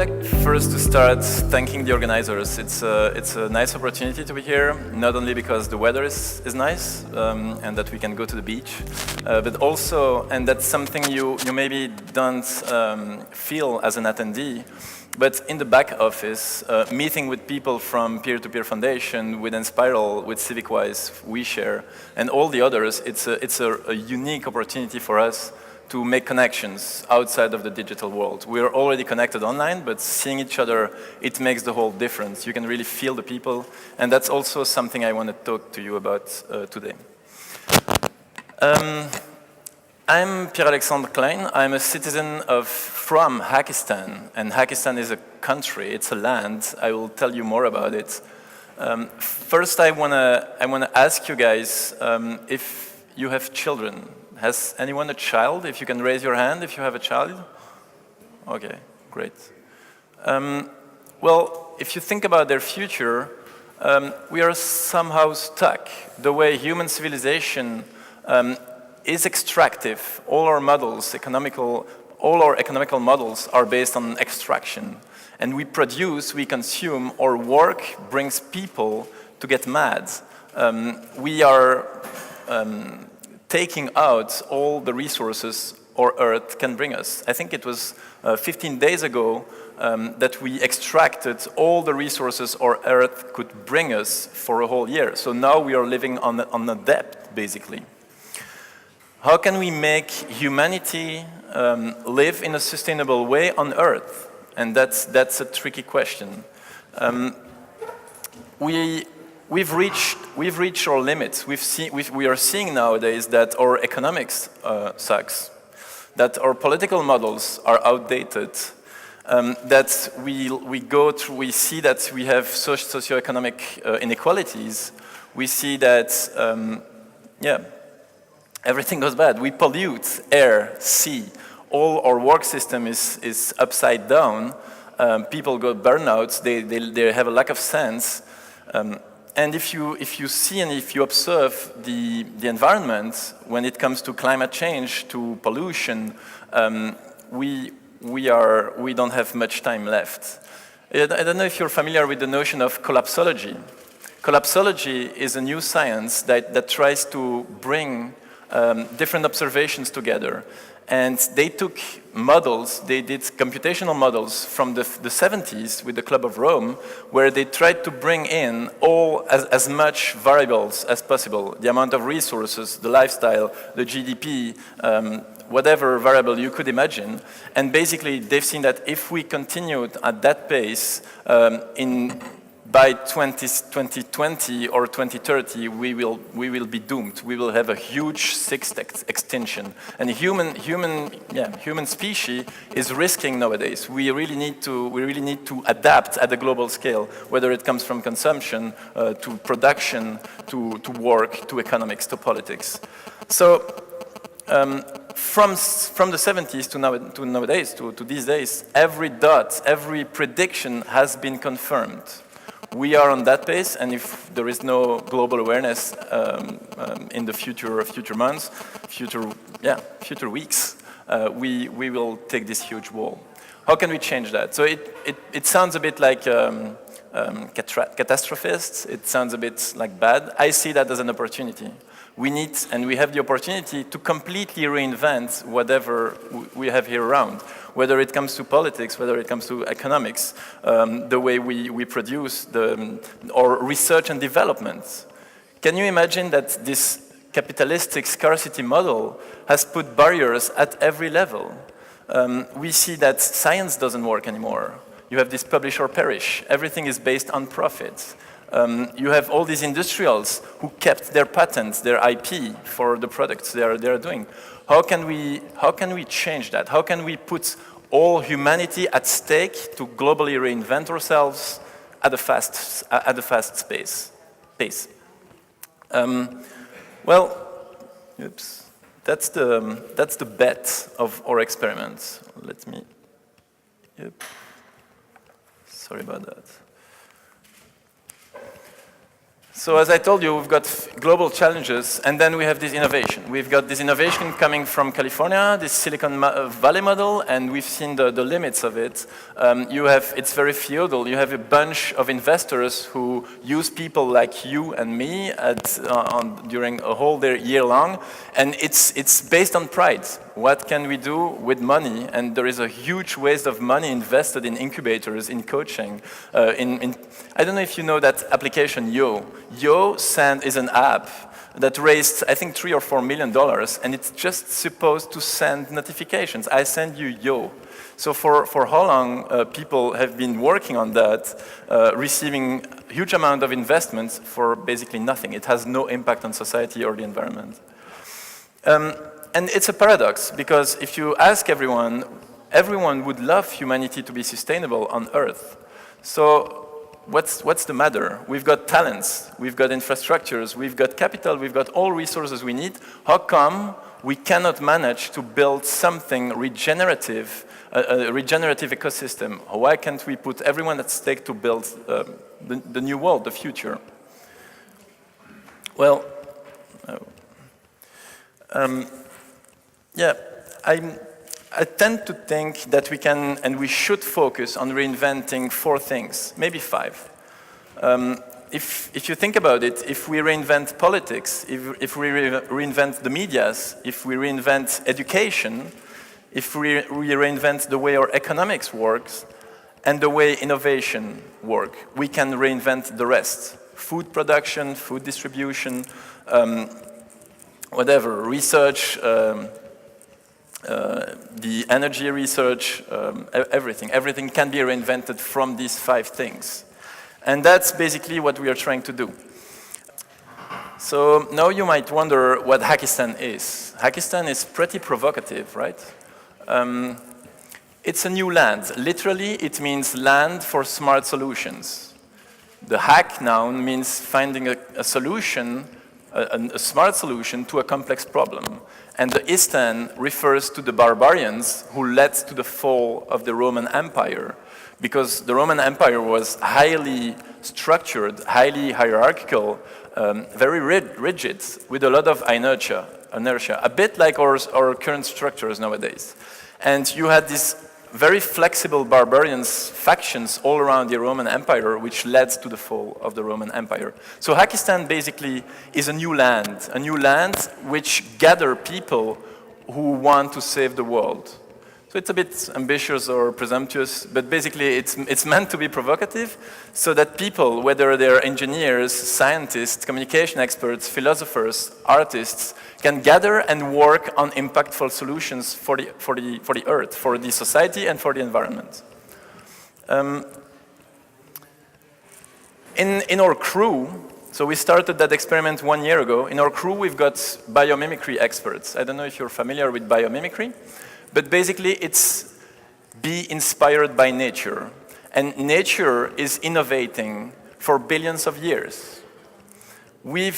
like first to start thanking the organizers. It's a nice opportunity to be here, not only because the weather is nice and that we can go to the beach, but also, and that's something you maybe don't feel as an attendee, but in the back office, meeting with people from Peer-to-Peer Foundation, with Enspiral, with CivicWise, WeShare, and all the others, it's a unique opportunity for us to make connections outside of the digital world. We are already connected online, but seeing each other, it makes the whole difference. You can really feel the people, and that's also something I want to talk to you about today. I'm Pierre-Alexandre Klein. I'm a citizen from Hackistan, and Hackistan is a country, it's a land. I will tell you more about it. First, I wanna ask you guys if you have children. Has anyone a child? If you can raise your hand if you have a child. Okay, great. Well, if you think about their future, we are somehow stuck. The way human civilization is extractive. All our models, all our economical models are based on extraction. And we produce, we consume, our work brings people to get mad. We are taking out all the resources our Earth can bring us. I think it was 15 days ago that we extracted all the resources our Earth could bring us for a whole year. So now we are living on a debt, basically. How can we make humanity live in a sustainable way on Earth? And that's a tricky question. We've reached our limits. We are seeing nowadays that our economics sucks, that our political models are outdated, that we see that we have socioeconomic inequalities. We see that, everything goes bad. We pollute air, sea. All our work system is upside down. People go burnouts. They have a lack of sense. And if you see and if you observe the environment when it comes to climate change, to pollution, we don't have much time left. I don't know if you're familiar with the notion of collapsology. Collapsology is a new science that tries to bring different observations together. And they took models, they did computational models from the 70s with the Club of Rome, where they tried to bring in as much variables as possible, the amount of resources, the lifestyle, the GDP, whatever variable you could imagine. And basically, they've seen that if we continued at that pace, by 2020 or 2030, we will be doomed. We will have a huge sixth extinction. And human species is risking nowadays. We really need to adapt at a global scale, whether it comes from consumption to production, to work, to economics, to politics. So from the 70s to nowadays, to these days, every dot, every prediction has been confirmed. We are on that pace, and if there is no global awareness in the future months, future weeks, we will take this huge wall. How can we change that? So it sounds a bit like catastrophist. It sounds a bit like bad. I see that as an opportunity. We have the opportunity to completely reinvent whatever we have here around, whether it comes to politics, whether it comes to economics, the way we produce, or research and development. Can you imagine that this capitalistic scarcity model has put barriers at every level? We see that science doesn't work anymore. You have this publish or perish. Everything is based on profit. You have all these industrials who kept their patents, their IP for the products they are doing. How can we change that? How can we put all humanity at stake to globally reinvent ourselves at a fast pace? That's the bet of our experiment. Sorry about that. So as I told you, we've got global challenges, and then we have this innovation. We've got this innovation coming from California, this Silicon Valley model, and we've seen the limits of it. It's very feudal. You have a bunch of investors who use people like you and me during a whole year long, and it's based on pride. What can we do with money? And there is a huge waste of money invested in incubators, in coaching. I don't know if you know that application Yo. Yo is an app that raised, I think, $3 or $4 million, and it's just supposed to send notifications. I send you Yo. So for how long people have been working on that, receiving a huge amount of investments for basically nothing. It has no impact on society or the environment. And it's a paradox, because if you ask everyone would love humanity to be sustainable on Earth. So what's the matter? We've got talents, we've got infrastructures, we've got capital, we've got all resources we need. How come we cannot manage to build something regenerative, a regenerative ecosystem? Why can't we put everyone at stake to build the new world, the future? Well, yeah, I tend to think that we can and we should focus on reinventing 4 things, maybe 5. If you think about it, if we reinvent politics, if we reinvent the medias, if we reinvent education, if we reinvent the way our economics works and the way innovation works, we can reinvent the rest. Food production, food distribution, whatever, research, the energy research, everything can be reinvented from these 5 things. And that's basically what we are trying to do. So now you might wonder what Hackistan is. Hackistan is pretty provocative, right? It's a new land. Literally, it means land for smart solutions. The hack noun means finding a solution, a smart solution to a complex problem. And the Istan refers to the barbarians who led to the fall of the Roman Empire, because the Roman Empire was highly structured, highly hierarchical, very rigid, with a lot of inertia, a bit like our current structures nowadays. And you had these very flexible barbarians factions all around the Roman Empire, which led to the fall of the Roman Empire. So Hackistan basically is a new land which gather people who want to save the world. So it's a bit ambitious or presumptuous, but basically it's meant to be provocative so that people, whether they're engineers, scientists, communication experts, philosophers, artists, can gather and work on impactful solutions for the Earth, for the society, and for the environment. In our crew, so we started that experiment 1 year ago. In our crew, we've got biomimicry experts. I don't know if you're familiar with biomimicry, but basically it's be inspired by nature. And nature is innovating for billions of years. We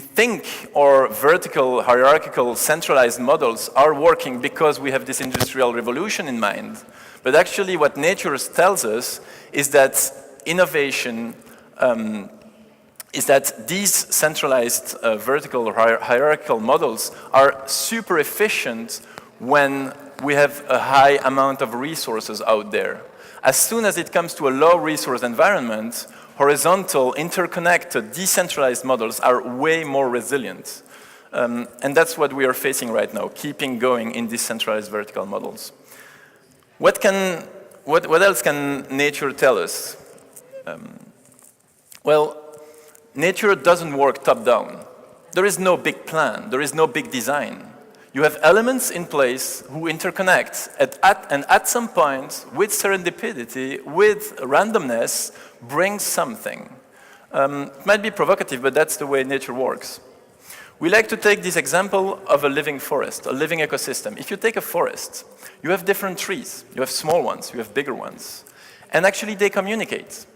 think our vertical, hierarchical, centralized models are working because we have this industrial revolution in mind. But actually what nature tells us is that innovation, is that these centralized vertical or hierarchical models are super efficient when we have a high amount of resources out there. As soon as it comes to a low resource environment, horizontal, interconnected, decentralized models are way more resilient. And that's what we are facing right now, keeping going in decentralized vertical models. What else can nature tell us? Well, nature doesn't work top-down. There is no big plan. There is no big design. You have elements in place who interconnect, and at some point, with serendipity, with randomness, bring something. It might be provocative, but that's the way nature works. We like to take this example of a living forest, a living ecosystem. If you take a forest, you have different trees. You have small ones, you have bigger ones. And actually, they communicate.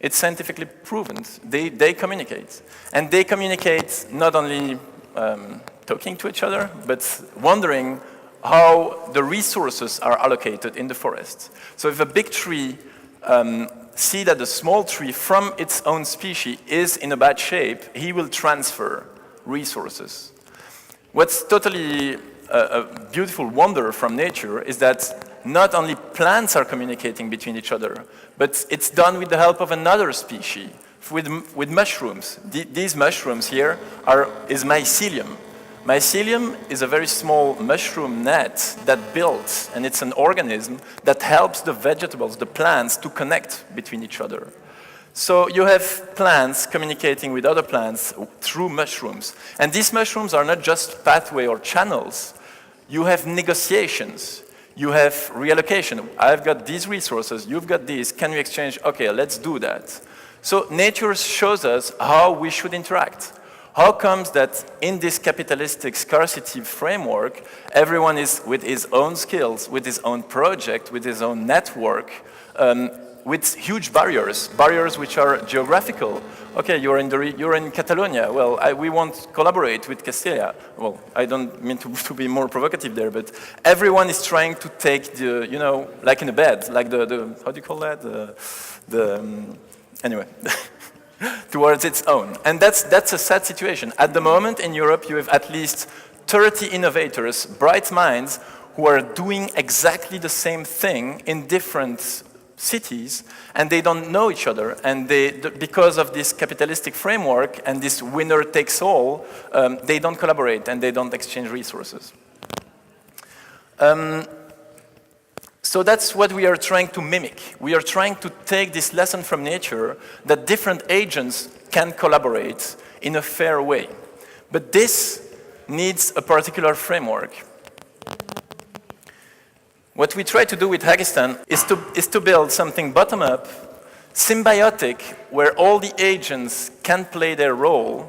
It's scientifically proven. They communicate. And they communicate not only talking to each other, but wondering how the resources are allocated in the forest. So if a big tree see that the small tree from its own species is in a bad shape, he will transfer resources. What's totally a beautiful wonder from nature is that not only plants are communicating between each other, but it's done with the help of another species, with mushrooms. These mushrooms here is mycelium. Mycelium is a very small mushroom net that builds, and it's an organism that helps the vegetables, the plants, to connect between each other. So you have plants communicating with other plants through mushrooms. And these mushrooms are not just pathway or channels. You have negotiations. You have reallocation. I've got these resources, you've got these. Can we exchange? Okay, let's do that. So nature shows us how we should interact. How comes that in this capitalistic scarcity framework, everyone is with his own skills, with his own project, with his own network, with huge barriers which are geographical. Okay, you're in Catalonia. Well, we won't collaborate with Castilla. Well, I don't mean to be more provocative there, but everyone is trying to take the, you know, like in a bed, like the how do you call that? Anyway, towards its own. And that's a sad situation. At the moment in Europe, you have at least 30 innovators, bright minds, who are doing exactly the same thing in different cities, and they don't know each other, and because of this capitalistic framework and this winner takes all, they don't collaborate and they don't exchange resources. So that's what we are trying to mimic. We are trying to take this lesson from nature that different agents can collaborate in a fair way. But this needs a particular framework. What we try to do with Hackistan is to build something bottom-up, symbiotic, where all the agents can play their role,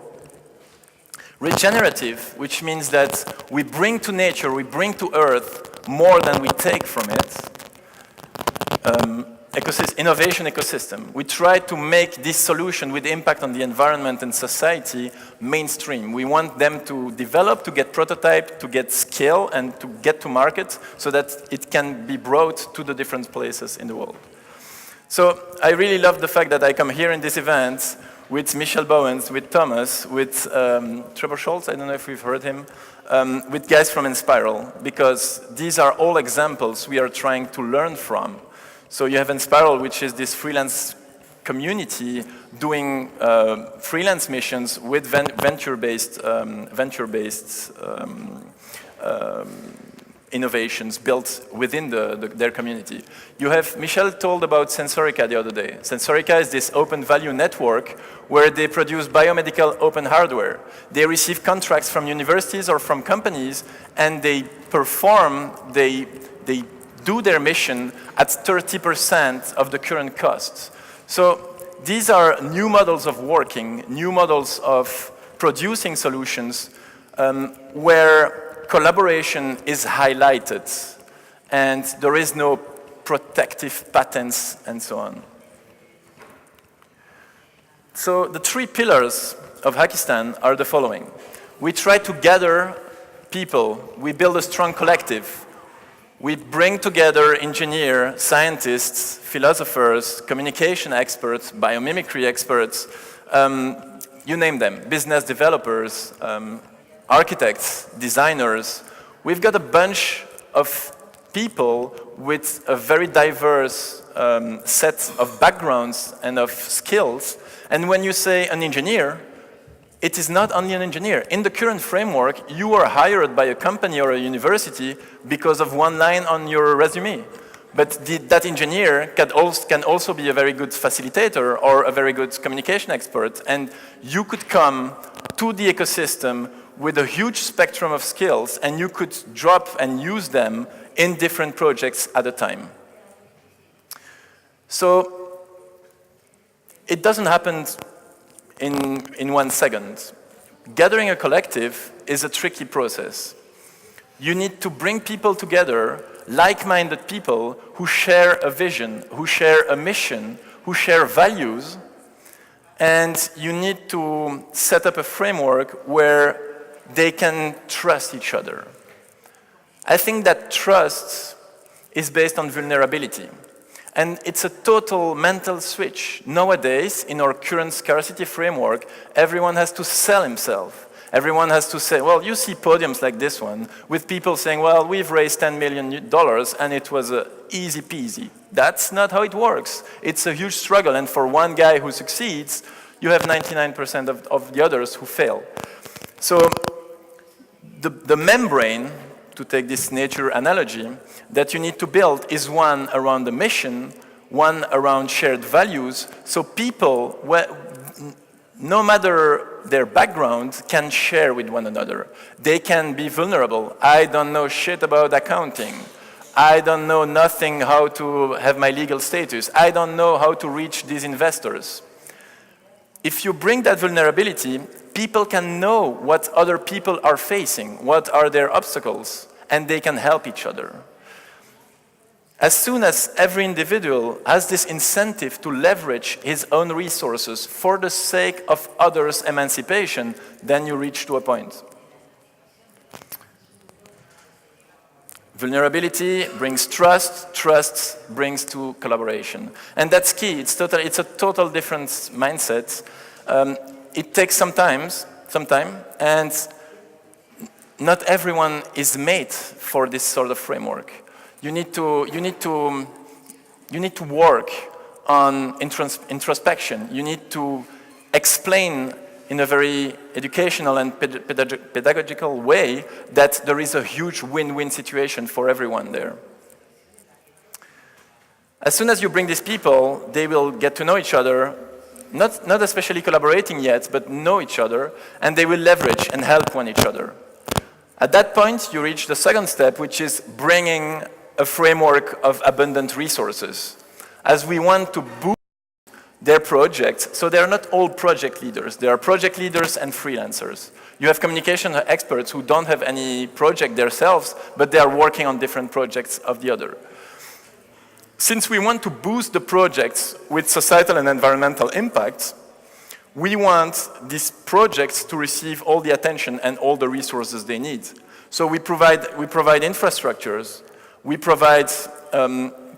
regenerative, which means that we bring to nature, we bring to Earth more than we take from it, innovation ecosystem. We try to make this solution with impact on the environment and society mainstream. We want them to develop, to get prototyped, to get scale, and to get to market so that it can be brought to the different places in the world. So I really love the fact that I come here in this event with Michel Bowens, with Thomas, with Trevor Schultz, I don't know if we've heard him, with guys from Enspiral, because these are all examples we are trying to learn from. So you have Enspiral, which is this freelance community doing freelance missions with venture-based innovations built within their community. You have, Michel told about Sensorica the other day. Sensorica is this open value network where they produce biomedical open hardware. They receive contracts from universities or from companies, and they perform, they do their mission at 30% of the current costs. So these are new models of working, new models of producing solutions where collaboration is highlighted and there is no protective patents and so on. So the three pillars of Hackistan are the following. We try to gather people, we build a strong collective. We bring together engineers, scientists, philosophers, communication experts, biomimicry experts, you name them, business developers, architects, designers. We've got a bunch of people with a very diverse set of backgrounds and of skills. And when you say an engineer, it is not only an engineer. In the current framework, you are hired by a company or a university because of one line on your resume. But that engineer can also be a very good facilitator or a very good communication expert. And you could come to the ecosystem with a huge spectrum of skills, and you could drop and use them in different projects at a time. So it doesn't happen in 1 second. Gathering a collective is a tricky process. You need to bring people together, like-minded people who share a vision, who share a mission, who share values, and you need to set up a framework where they can trust each other. I think that trust is based on vulnerability. And it's a total mental switch. Nowadays, in our current scarcity framework, everyone has to sell himself. Everyone has to say, well, you see podiums like this one with people saying, well, we've raised $10 million and it was easy peasy. That's not how it works. It's a huge struggle, and for one guy who succeeds, you have 99% of the others who fail. So the membrane, to take this nature analogy, that you need to build is one around the mission, one around shared values, so people, no matter their background, can share with one another. They can be vulnerable. I don't know shit about accounting. I don't know nothing how to have my legal status. I don't know how to reach these investors. If you bring that vulnerability, people can know what other people are facing, what are their obstacles, and they can help each other. As soon as every individual has this incentive to leverage his own resources for the sake of others' emancipation, then you reach to a point. Vulnerability brings trust, trust brings to collaboration. And that's key. It's a total different mindset. It takes some time, and not everyone is made for this sort of framework. You need to work on introspection. You need to explain in a very educational and pedagogical way that there is a huge win-win situation for everyone there. As soon as you bring these people, they will get to know each other, not especially collaborating yet, but know each other, and they will leverage and help one each other. At that point, you reach the second step, which is bringing a framework of abundant resources. As we want to boost their projects, so they are not all project leaders. They are project leaders and freelancers. You have communication experts who don't have any project themselves, but they are working on different projects of the other. Since we want to boost the projects with societal and environmental impact, we want these projects to receive all the attention and all the resources they need. So we provide infrastructures, we provide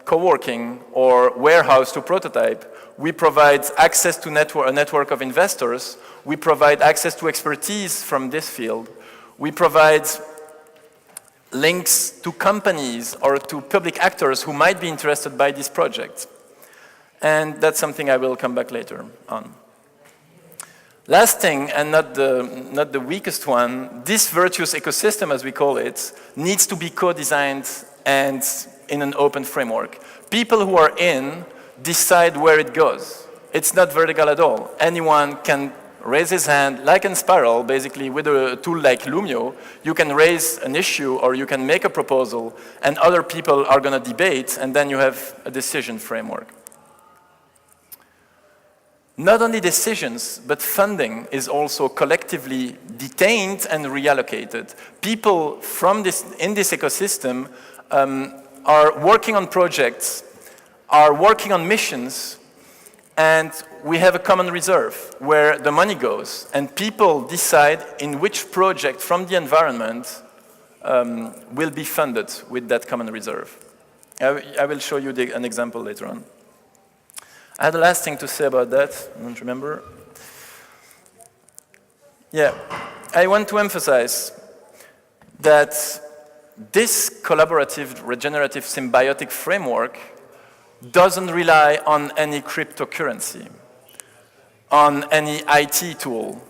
co-working or warehouse to prototype, we provide access to a network of investors, we provide access to expertise from this field, we provide links to companies or to public actors who might be interested by this project. And that's something I will come back later on. Last thing, and not the weakest one, this virtuous ecosystem, as we call it, needs to be co-designed and in an open framework. People who are in decide where it goes. It's not vertical at all. Anyone can raise his hand, like Enspiral, basically with a tool like Lumio. You can raise an issue or you can make a proposal, and other people are going to debate, and then you have a decision framework. Not only decisions, but funding is also collectively detained and reallocated. People from in this ecosystem are working on projects, are working on missions, and we have a common reserve where the money goes, and people decide in which project from the environment will be funded with that common reserve. I will show you an example later on. I had the last thing to say about that, I don't remember. Yeah, I want to emphasize that this collaborative, regenerative, symbiotic framework doesn't rely on any cryptocurrency, on any IT tool,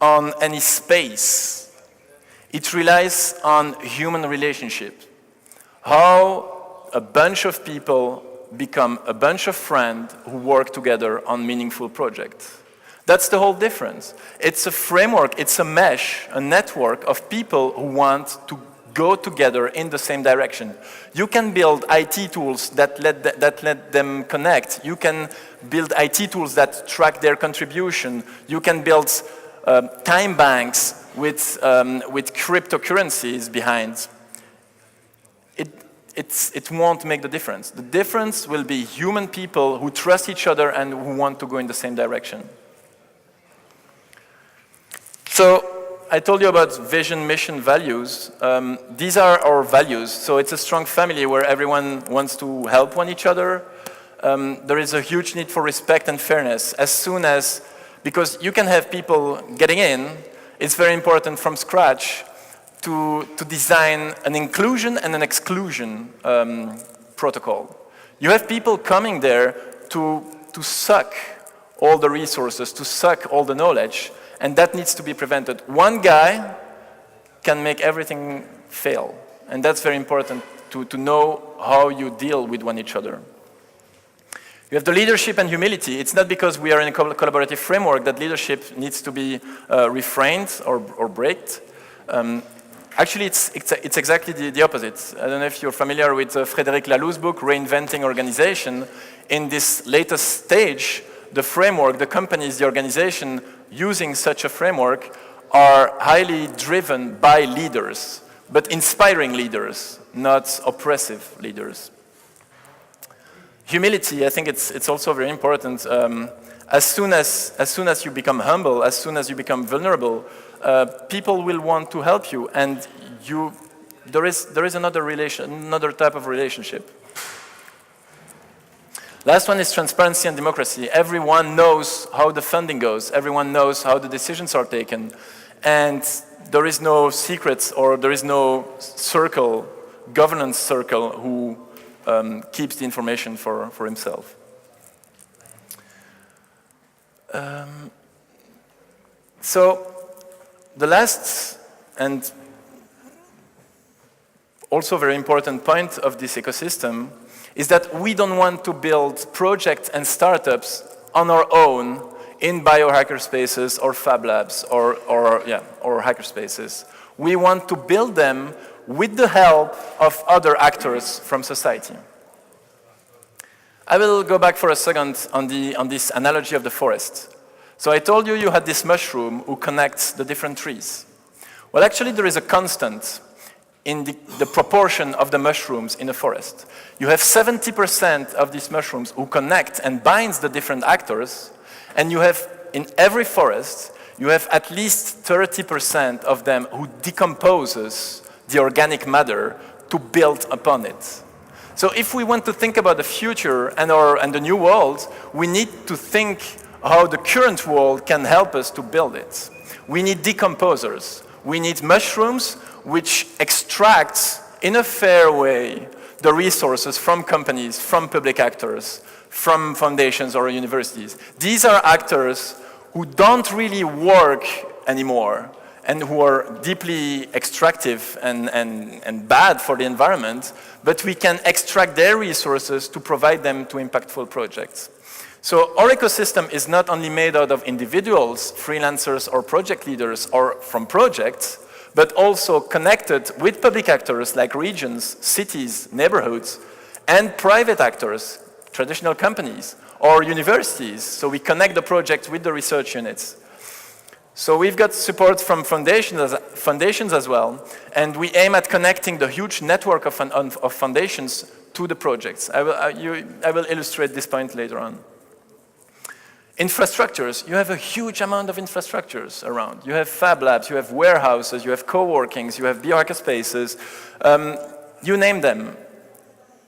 on any space. It relies on human relationships. How a bunch of people become a bunch of friends who work together on meaningful projects. That's the whole difference. It's a framework, it's a mesh, a network of people who want to go together in the same direction. You can build IT tools that let them connect. You can build IT tools that track their contribution. You can build time banks with cryptocurrencies behind. It won't make the difference. The difference will be human people who trust each other and who want to go in the same direction. So I told you about vision, mission, values. These are our values. So it's a strong family where everyone wants to help each other. there is a huge need for respect and fairness. Because you can have people getting in, it's very important from scratch to design an inclusion and an exclusion protocol. You have people coming there to suck all the resources, to suck all the knowledge, and that needs to be prevented. One guy can make everything fail, and that's very important to know how you deal with each other. You have the leadership and humility. It's not because we are in a collaborative framework that leadership needs to be refrained or braked. Actually, it's exactly the opposite. I don't know if you're familiar with Frédéric Laloux's book, Reinventing Organization. In this latest stage, the framework, the companies, the organization using such a framework are highly driven by leaders, but inspiring leaders, not oppressive leaders. Humility, I think it's also very important. As soon as you become humble, as soon as you become vulnerable, people will want to help you, and there is another type of relationship. Last one is transparency and democracy. Everyone knows how the funding goes. Everyone knows how the decisions are taken, and there is no secrets, or there is no governance circle who keeps the information for himself. So the last and also very important point of this ecosystem is that we don't want to build projects and startups on our own in biohacker spaces or fab labs or hacker spaces. We want to build them with the help of other actors from society. I will go back for a second on this analogy of the forest. So I told you had this mushroom who connects the different trees. Well, actually, there is a constant in the proportion of the mushrooms in a forest. You have 70% of these mushrooms who connect and binds the different actors, and you have, in every forest, you have at least 30% of them who decomposes the organic matter to build upon it. So if we want to think about the future and the new world, we need to think how the current world can help us to build it. We need decomposers. We need mushrooms which extract in a fair way the resources from companies, from public actors, from foundations or universities. These are actors who don't really work anymore and who are deeply extractive and bad for the environment, but we can extract their resources to provide them to impactful projects. So our ecosystem is not only made out of individuals, freelancers or project leaders or from projects, but also connected with public actors like regions, cities, neighborhoods, and private actors, traditional companies, or universities. So we connect the project with the research units. So we've got support from foundations as well, and we aim at connecting the huge network of foundations to the projects. I will illustrate this point later on. Infrastructures, you have a huge amount of infrastructures around. You have fab labs, you have warehouses, you have co-workings, you have biohacker spaces, you name them.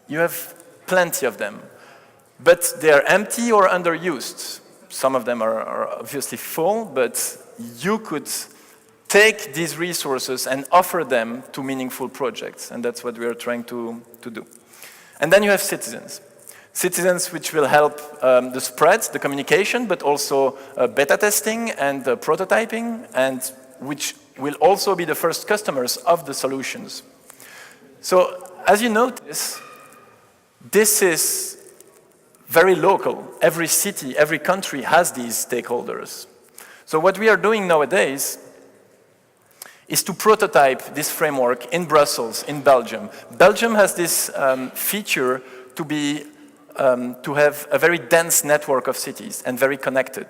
You have plenty of them. But they're empty or underused. Some of them are obviously full, but you could take these resources and offer them to meaningful projects, and that's what we are trying to do. And then you have citizens. Citizens which will help the spread, the communication, but also beta testing and prototyping, and which will also be the first customers of the solutions. So as you notice, this is very local. Every city, every country has these stakeholders. So what we are doing nowadays is to prototype this framework in Brussels, in Belgium. Belgium has this feature to have a very dense network of cities and very connected.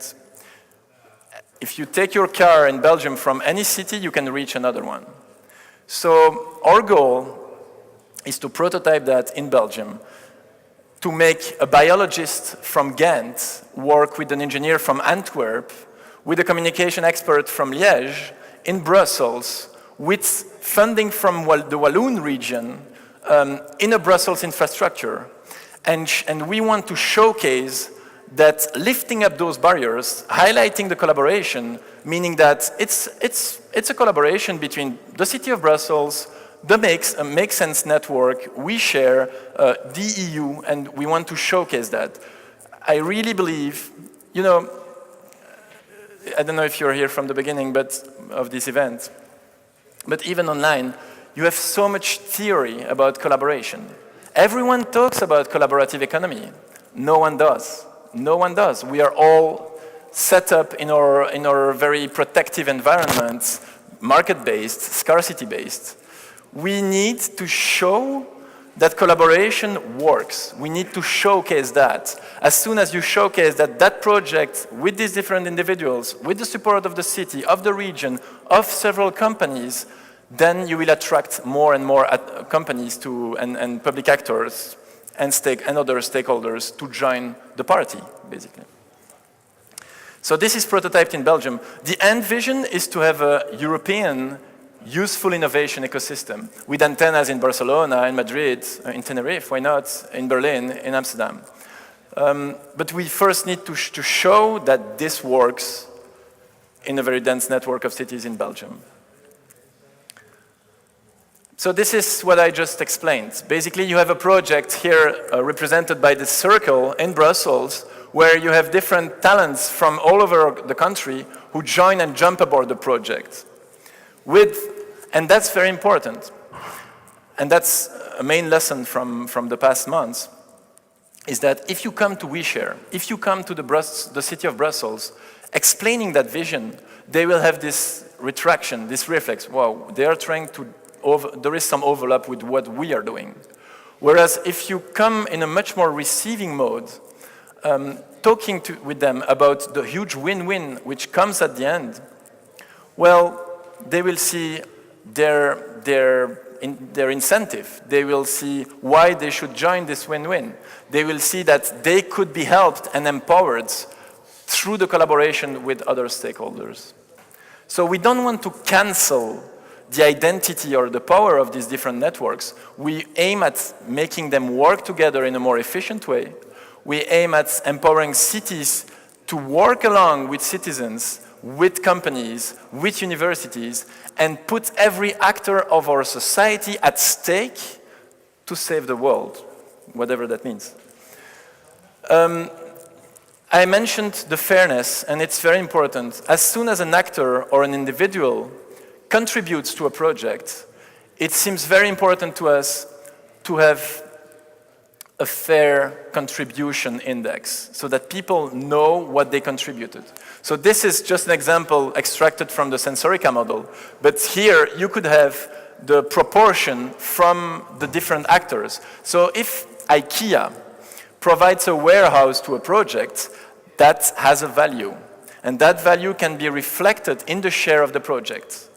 If you take your car in Belgium from any city, you can reach another one. So our goal is to prototype that in Belgium, to make a biologist from Ghent work with an engineer from Antwerp, with a communication expert from Liège, in Brussels, with funding from the Walloon region, in a Brussels infrastructure. And we want to showcase that lifting up those barriers, highlighting the collaboration, meaning that it's a collaboration between the City of Brussels, the Make Sense network, we share, the EU, and we want to showcase that. I really believe, you know, I don't know if you're here from the beginning of this event, but even online, you have so much theory about collaboration. Everyone talks about collaborative economy. No one does. No one does. We are all set up in our very protective environments, market-based, scarcity-based. We need to show that collaboration works. We need to showcase that. As soon as you showcase that project with these different individuals, with the support of the city, of the region, of several companies, then you will attract more and more companies and public actors and other stakeholders to join the party, basically. So this is prototyped in Belgium. The end vision is to have a European useful innovation ecosystem with antennas in Barcelona, in Madrid, in Tenerife, why not, in Berlin, in Amsterdam. But we first need to show that this works in a very dense network of cities in Belgium. So this is what I just explained. Basically, you have a project here represented by this circle in Brussels, where you have different talents from all over the country who join and jump aboard the project. And that's very important. And that's a main lesson from the past months, is that if you come to WeShare, if you come to the city of Brussels, explaining that vision, they will have this retraction, this reflex. Wow, they are trying to, there is some overlap with what we are doing. Whereas if you come in a much more receiving mode, talking with them about the huge win-win which comes at the end, well, they will see their incentive. They will see why they should join this win-win. They will see that they could be helped and empowered through the collaboration with other stakeholders. So we don't want to cancel the identity or the power of these different networks. We aim at making them work together in a more efficient way. We aim at empowering cities to work along with citizens, with companies, with universities, and put every actor of our society at stake to save the world, whatever that means. I mentioned the fairness, and it's very important. As soon as an actor or an individual contributes to a project, it seems very important to us to have a fair contribution index so that people know what they contributed. So this is just an example extracted from the Sensorica model, but here you could have the proportion from the different actors. So if IKEA provides a warehouse to a project, that has a value, and that value can be reflected in the share of the project.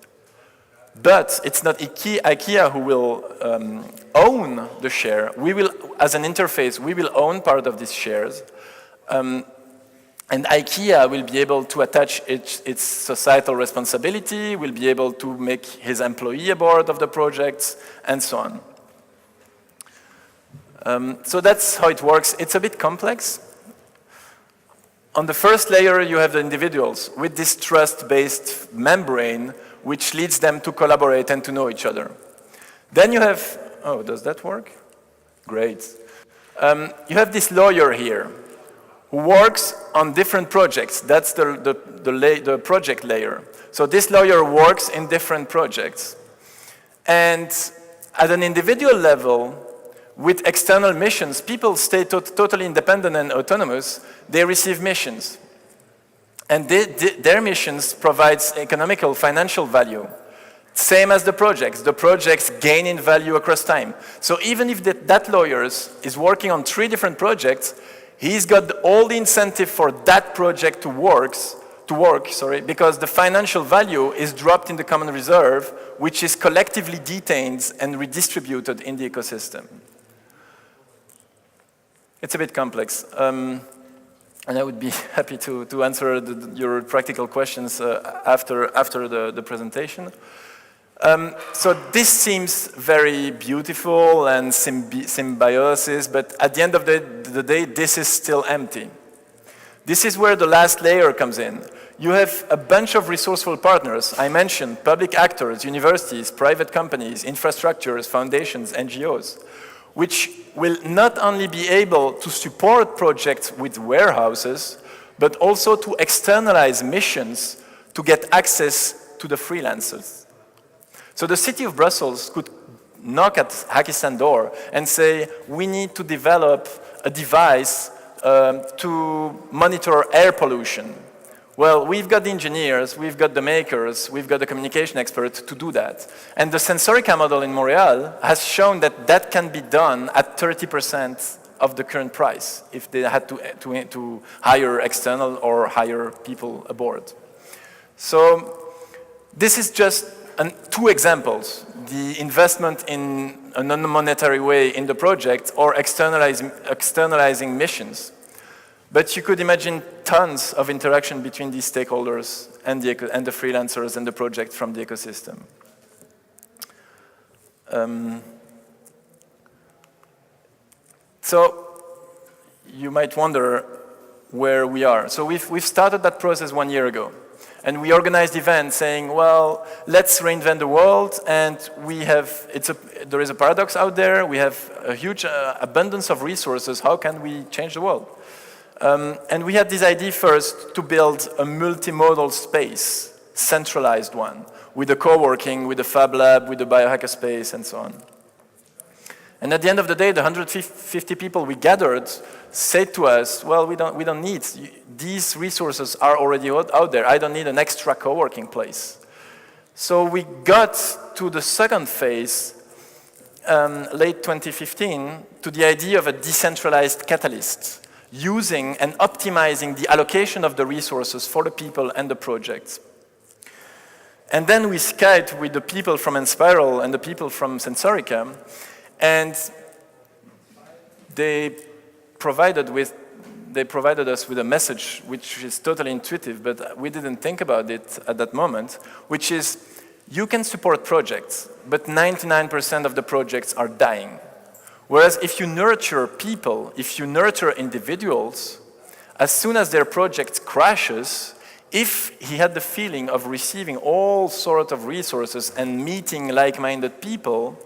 But it's not IKEA who will own the share. We will, as an interface, we will own part of these shares. And IKEA will be able to attach its societal responsibility, will be able to make his employee a board of the projects, and so on. So that's how it works. It's a bit complex. On the first layer, you have the individuals with this trust-based membrane, which leads them to collaborate and to know each other. Then you have, oh, does that work? Great. You have this lawyer here who works on different projects. That's the project layer. So this lawyer works in different projects. And at an individual level, with external missions, people stay totally independent and autonomous. They receive missions. And their missions provides economical, financial value. Same as the projects. The projects gain in value across time. So even if that lawyer is working on 3 different projects, he's got all the incentive for that project to work, because the financial value is dropped in the common reserve, which is collectively detained and redistributed in the ecosystem. It's a bit complex. And I would be happy to answer your practical questions after the presentation. So this seems very beautiful and symbiosis, but at the end of the day, this is still empty. This is where the last layer comes in. You have a bunch of resourceful partners. I mentioned public actors, universities, private companies, infrastructures, foundations, NGOs, which will not only be able to support projects with warehouses, but also to externalize missions to get access to the freelancers. So the city of Brussels could knock at Hackistan door and say, we need to develop a device to monitor air pollution. Well, we've got the engineers, we've got the makers, we've got the communication experts to do that. And the Sensorica model in Montreal has shown that that can be done at 30% of the current price if they had to hire external or hire people aboard. So this is just two examples, the investment in a non-monetary way in the project or externalizing missions. But you could imagine tons of interaction between these stakeholders and the freelancers and the project from the ecosystem. So you might wonder where we are. So we've started that process 1 year ago. And we organized events saying, well, let's reinvent the world. And there is a paradox out there. We have a huge abundance of resources. How can we change the world? And we had this idea first to build a multimodal space, centralized one, with the co-working, with the Fab Lab, with the biohacker space, and so on. And at the end of the day, the 150 people we gathered said to us, well, we don't need, these resources are already out there. I don't need an extra co-working place. So we got to the second phase, late 2015, to the idea of a decentralized catalyst, using and optimizing the allocation of the resources for the people and the projects. And then we Skyped with the people from Enspiral and the people from Sensorica, and they provided us with a message which is totally intuitive, but we didn't think about it at that moment, which is, you can support projects, but 99% of the projects are dying. Whereas if you nurture people, if you nurture individuals, as soon as their project crashes, if he had the feeling of receiving all sorts of resources and meeting like-minded people,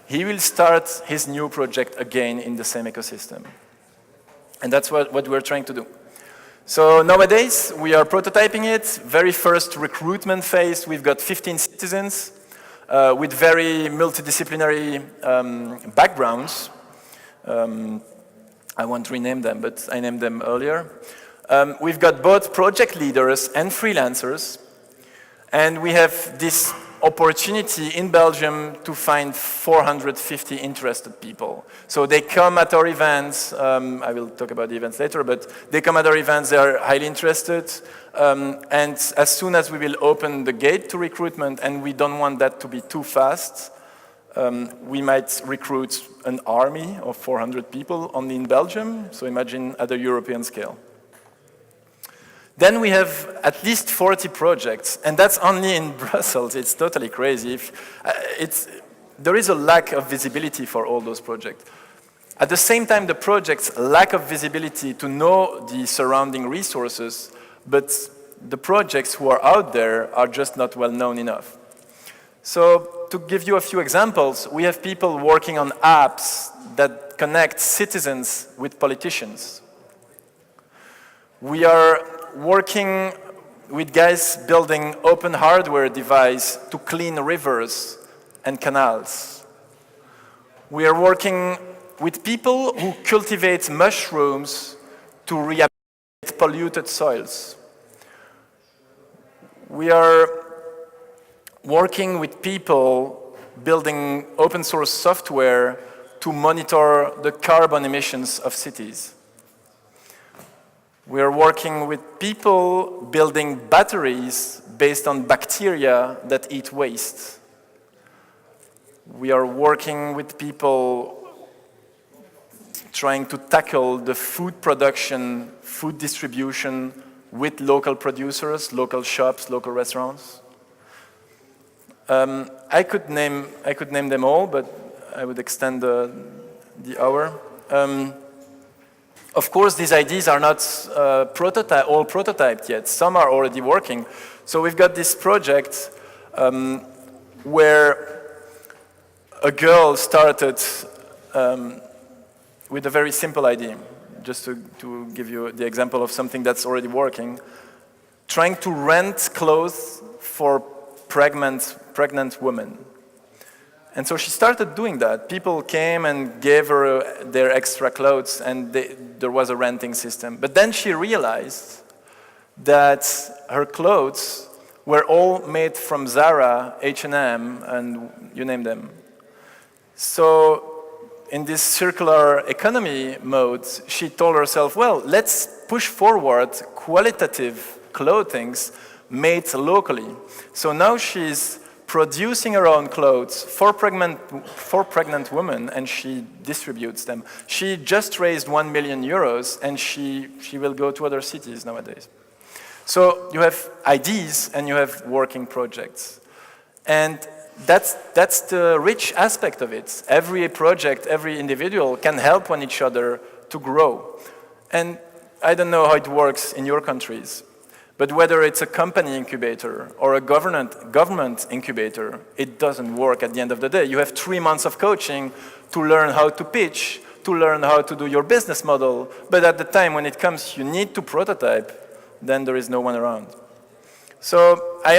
he will start his new project again in the same ecosystem. And that's what we're trying to do. So nowadays, we are prototyping it. Very first recruitment phase, we've got 15 citizens with very multidisciplinary backgrounds. I won't rename them, but I named them earlier. We've got both project leaders and freelancers. And we have this opportunity in Belgium to find 450 interested people. So they come at our events. I will talk about the events later, but they come at our events, they are highly interested. And as soon as we will open the gate to recruitment, and we don't want that to be too fast, we might recruit an army of 400 people only in Belgium. So imagine at a European scale. Then we have at least 40 projects, and that's only in Brussels. It's totally crazy. There is a lack of visibility for all those projects. At the same time, the projects lack of visibility to know the surrounding resources, but the projects who are out there are just not well known enough. So to give you a few examples, we have people working on apps that connect citizens with politicians. We are working with guys building open hardware device to clean rivers and canals. We are working with people who cultivate mushrooms to rehabilitate polluted soils. We are working with people building open source software to monitor the carbon emissions of cities. We are working with people building batteries based on bacteria that eat waste. We are working with people trying to tackle the food production, food distribution with local producers, local shops, local restaurants. I could name them all, but I would extend the hour. Of course, these ideas are not all prototyped yet. Some are already working. So we've got this project where a girl started with a very simple idea, just to give you the example of something that's already working, trying to rent clothes for pregnant women. And so she started doing that. People came and gave her their extra clothes, and there was a renting system. But then she realized that her clothes were all made from Zara, H&M, and you name them. So in this circular economy mode, she told herself, well, let's push forward qualitative clothings made locally. So now she's producing her own clothes for pregnant women, and she distributes them. She just raised 1 million euros, and she will go to other cities nowadays. So you have ideas and you have working projects. And that's the rich aspect of it. Every project, every individual can help one each other to grow. And I don't know how it works in your countries, but whether it's a company incubator or a government incubator, it doesn't work at the end of the day. You have 3 months of coaching to learn how to pitch, to learn how to do your business model, but at the time when it comes, you need to prototype, then there is no one around. So I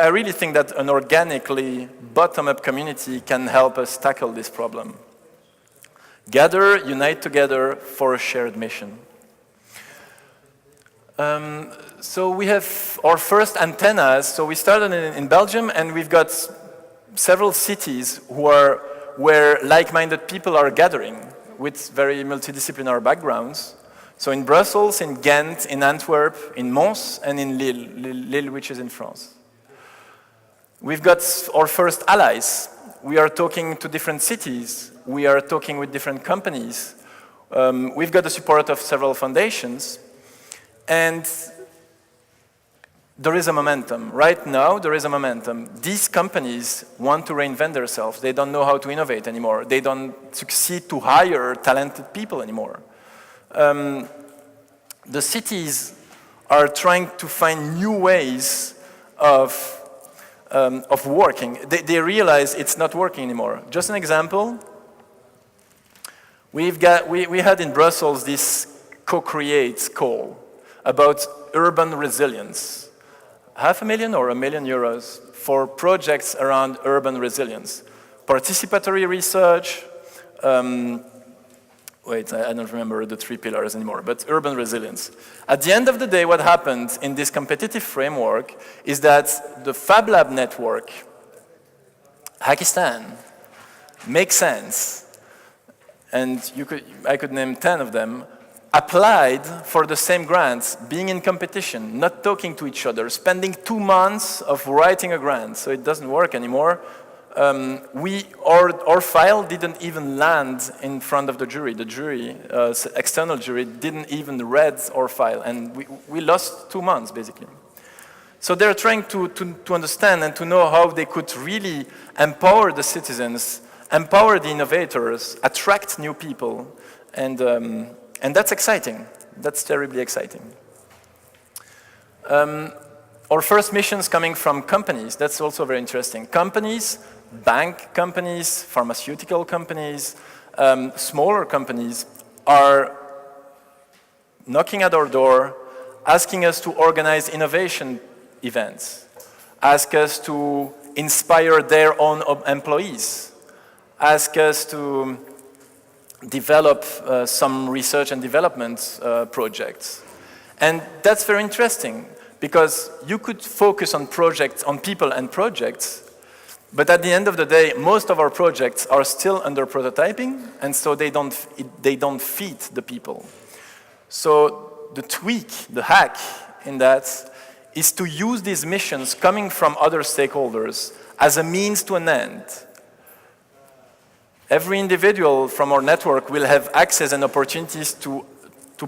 really think that an organically bottom-up community can help us tackle this problem. Gather, unite together for a shared mission. So we have our first antennas. So we started in Belgium, and we've got several cities where like-minded people are gathering with very multidisciplinary backgrounds. So in Brussels, in Ghent, in Antwerp, in Mons, and in Lille, which is in France. We've got our first allies. We are talking to different cities. We are talking with different companies. We've got the support of several foundations. And there is a momentum. Right now, there is a momentum. These companies want to reinvent themselves. They don't know how to innovate anymore. They don't succeed to hire talented people anymore. The cities are trying to find new ways of working. They realize it's not working anymore. Just an example. We had in Brussels this co-create call about urban resilience. 500,000 or €1 million for projects around urban resilience. Participatory research, I don't remember the 3 pillars anymore, but urban resilience. At the end of the day, what happened in this competitive framework is that the Fab Lab network, Hackistan, makes sense, and I could name 10 of them, applied for the same grants, being in competition, not talking to each other, spending 2 months of writing a grant, so it doesn't work anymore. Our file didn't even land in front of the jury. The jury, external jury, didn't even read our file, and we lost 2 months, basically. So they're trying to understand and to know how they could really empower the citizens, empower the innovators, attract new people, and that's exciting. That's terribly exciting. Our first missions coming from companies, that's also very interesting. Companies, bank companies, pharmaceutical companies, smaller companies are knocking at our door, asking us to organize innovation events, ask us to inspire their own employees, ask us to develop some research and development projects. And that's very interesting, because you could focus on projects, on people and projects, but at the end of the day, most of our projects are still under prototyping, and so they don't feed the people. So the tweak, the hack in that, is to use these missions coming from other stakeholders as a means to an end. Every individual from our network will have access and opportunities to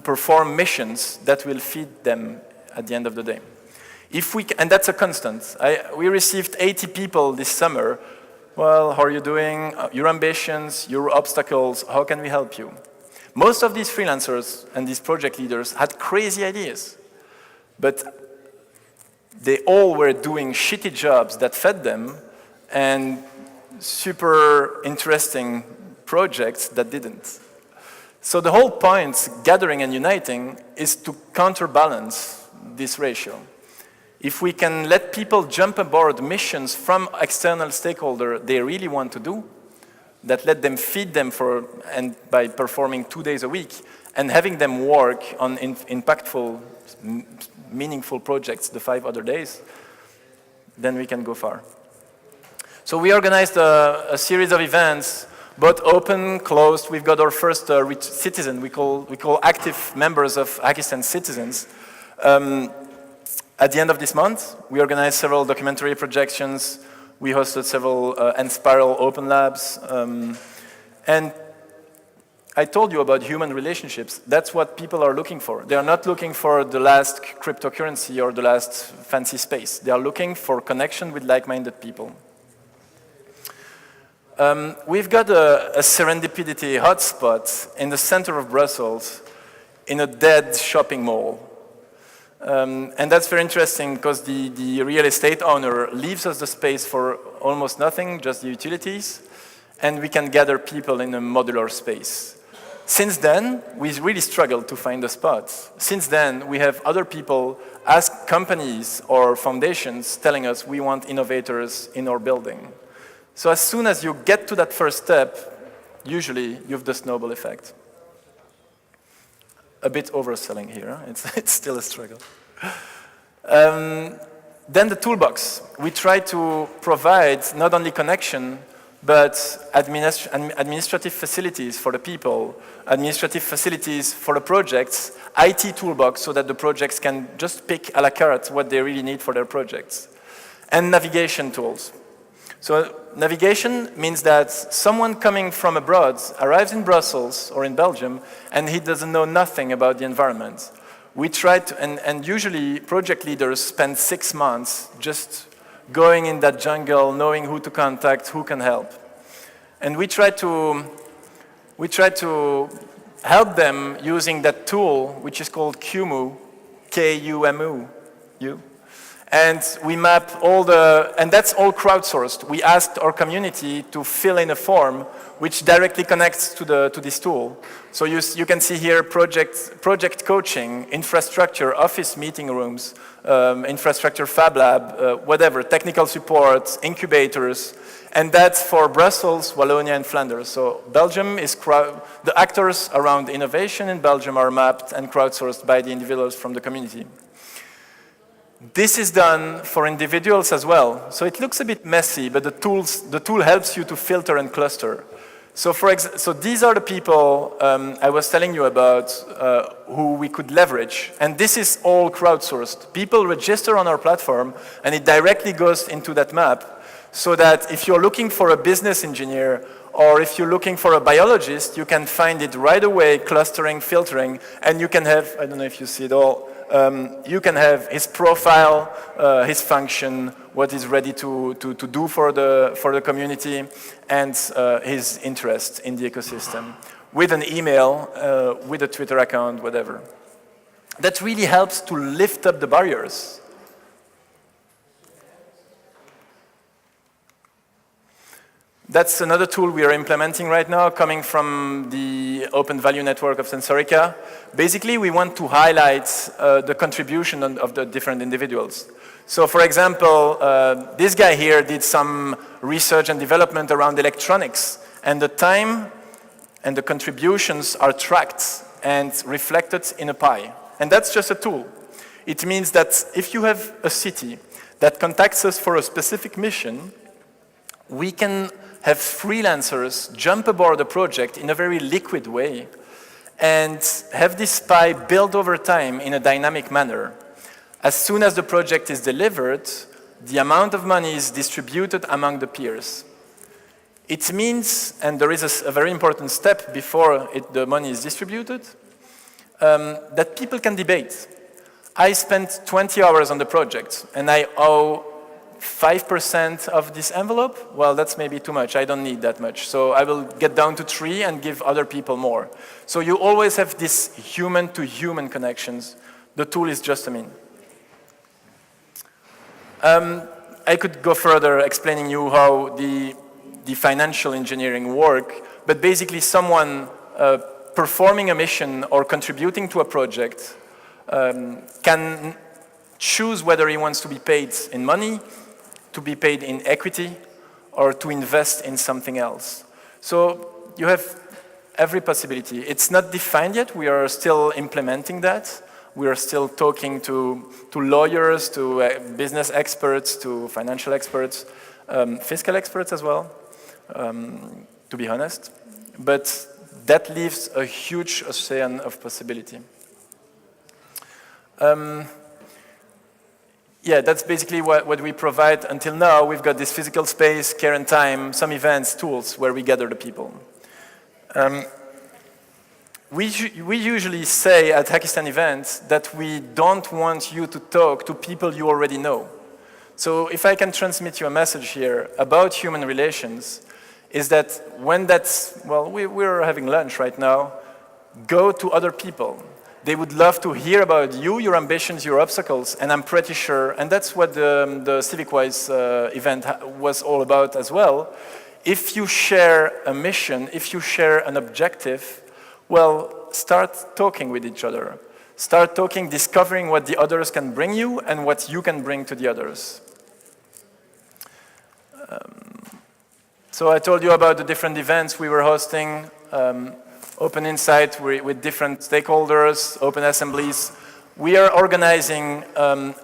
perform missions that will feed them at the end of the day. And that's a constant. We received 80 people this summer. Well, how are you doing? Your ambitions, your obstacles, how can we help you? Most of these freelancers and these project leaders had crazy ideas, but they all were doing shitty jobs that fed them and super interesting projects that didn't. So the whole point, gathering and uniting, is to counterbalance this ratio. If we can let people jump aboard missions from external stakeholders they really want to do, that let them feed them and by performing 2 days a week, and having them work on impactful, meaningful projects the 5 other days, then we can go far. So we organized a series of events, both open, closed. We've got our first citizen. We call active members of Hackistan citizens. At the end of this month, we organized several documentary projections. We hosted several Enspiral open labs. And I told you about human relationships. That's what people are looking for. They are not looking for the last cryptocurrency or the last fancy space. They are looking for connection with like-minded people. We've got a serendipity hotspot in the center of Brussels in a dead shopping mall. And that's very interesting because the real estate owner leaves us the space for almost nothing, just the utilities, and we can gather people in a modular space. Since then, we really struggled to find a spot. Since then, we have other people ask companies or foundations telling us we want innovators in our building. So as soon as you get to that first step, usually you have the snowball effect. A bit overselling here, huh? It's still a struggle. Then the toolbox. We try to provide not only connection, but administrative facilities for the people, administrative facilities for the projects, IT toolbox so that the projects can just pick a la carte what they really need for their projects, and navigation tools. So navigation means that someone coming from abroad arrives in Brussels or in Belgium and he doesn't know nothing about the environment. We try to, and usually project leaders spend 6 months just going in that jungle, knowing who to contact, who can help. And we try to help them using that tool, which is called QMU, K-U-M-U. And we map and that's all crowdsourced. We asked our community to fill in a form which directly connects to this tool. So you can see here project coaching, infrastructure, office meeting rooms, infrastructure fab lab, whatever, technical support, incubators, and that's for Brussels, Wallonia, and Flanders. So Belgium is the actors around innovation in Belgium are mapped and crowdsourced by the individuals from the community. This is done for individuals as well. So it looks a bit messy, but the tool helps you to filter and cluster. So so these are the people I was telling you about who we could leverage. And this is all crowdsourced. People register on our platform, and it directly goes into that map, so that if you're looking for a business engineer, or if you're looking for a biologist, you can find it right away, clustering, filtering, and you can have, I don't know if you see it all, you can have his profile, his function, what he's ready to do for the community, and his interest in the ecosystem, with an email, with a Twitter account, whatever. That really helps to lift up the barriers. That's another tool we are implementing right now, coming from the Open Value Network of Sensorica. Basically, we want to highlight the contribution of the different individuals. So, for example, this guy here did some research and development around electronics, and the time and the contributions are tracked and reflected in a pie. And that's just a tool. It means that if you have a city that contacts us for a specific mission, we can have freelancers jump aboard a project in a very liquid way and have this pie build over time in a dynamic manner. As soon as the project is delivered, the amount of money is distributed among the peers. It means, and there is a very important step before the money is distributed, that people can debate. I spent 20 hours on the project, and I owe 5% of this envelope. Well, that's maybe too much. I don't need that much. So I will get down to 3 and give other people more. So you always have these human-to-human connections. The tool is just a mean. I could go further explaining you how the financial engineering work, but basically someone performing a mission or contributing to a project can choose whether he wants to be paid in money, to be paid in equity, or to invest in something else. So you have every possibility. It's not defined yet. We are still implementing that. We are still talking to lawyers, to business experts, to financial experts, fiscal experts as well, to be honest. But that leaves a huge ocean of possibility. Yeah, that's basically what we provide until now. We've got this physical space, care and time, some events, tools where we gather the people. We usually say at Hackistan events that we don't want you to talk to people you already know. So if I can transmit you a message here about human relations, is that when that's, well, we're having lunch right now, go to other people. They would love to hear about you, your ambitions, your obstacles, and I'm pretty sure, and that's what the CivicWise event was all about as well. If you share a mission, if you share an objective, well, start talking with each other. Start talking, discovering what the others can bring you and what you can bring to the others. So I told you about the different events we were hosting. Open Insight with different stakeholders, open assemblies. We are organizing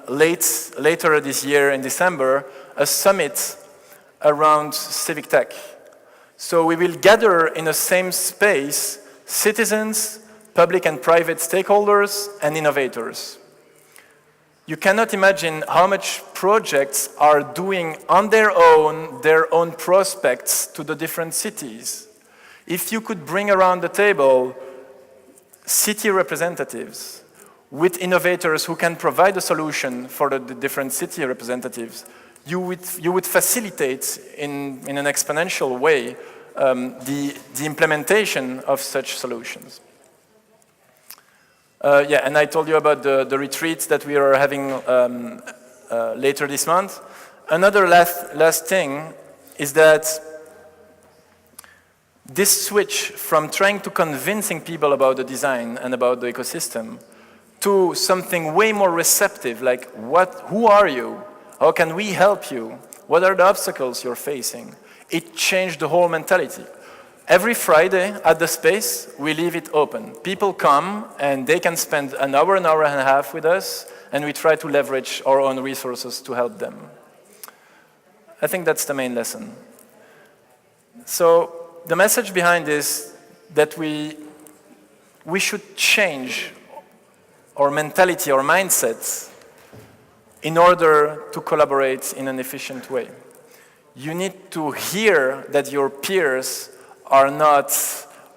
later this year in December a summit around civic tech. So we will gather in the same space citizens, public and private stakeholders, and innovators. You cannot imagine how much projects are doing on their own prospects to the different cities. If you could bring around the table city representatives with innovators who can provide a solution for the different city representatives, you would facilitate in an exponential way the implementation of such solutions. Yeah, and I told you about the retreats that we are having later this month. Another last thing is that this switch from trying to convincing people about the design and about the ecosystem to something way more receptive, like who are you? How can we help you? What are the obstacles you're facing? It changed the whole mentality. Every Friday at the space, we leave it open. People come and they can spend an hour and a half with us, and we try to leverage our own resources to help them. I think that's the main lesson. So the message behind is that we should change our mentality, our mindsets, in order to collaborate in an efficient way. You need to hear that your peers are not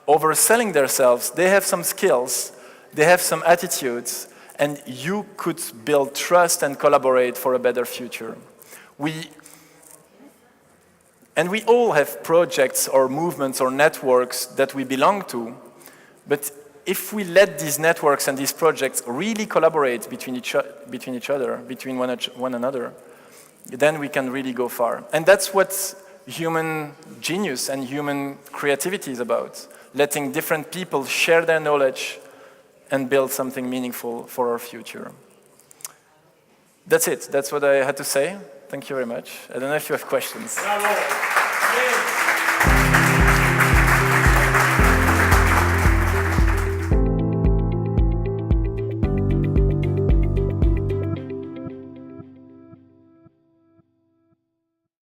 overselling themselves. They have some skills, they have some attitudes, and you could build trust and collaborate for a better future. We all have projects or movements or networks that we belong to, but if we let these networks and these projects really collaborate between one another, then we can really go far. And that's what human genius and human creativity is about, letting different people share their knowledge and build something meaningful for our future. That's it. That's what I had to say. Thank you very much. I don't know if you have questions. Bravo.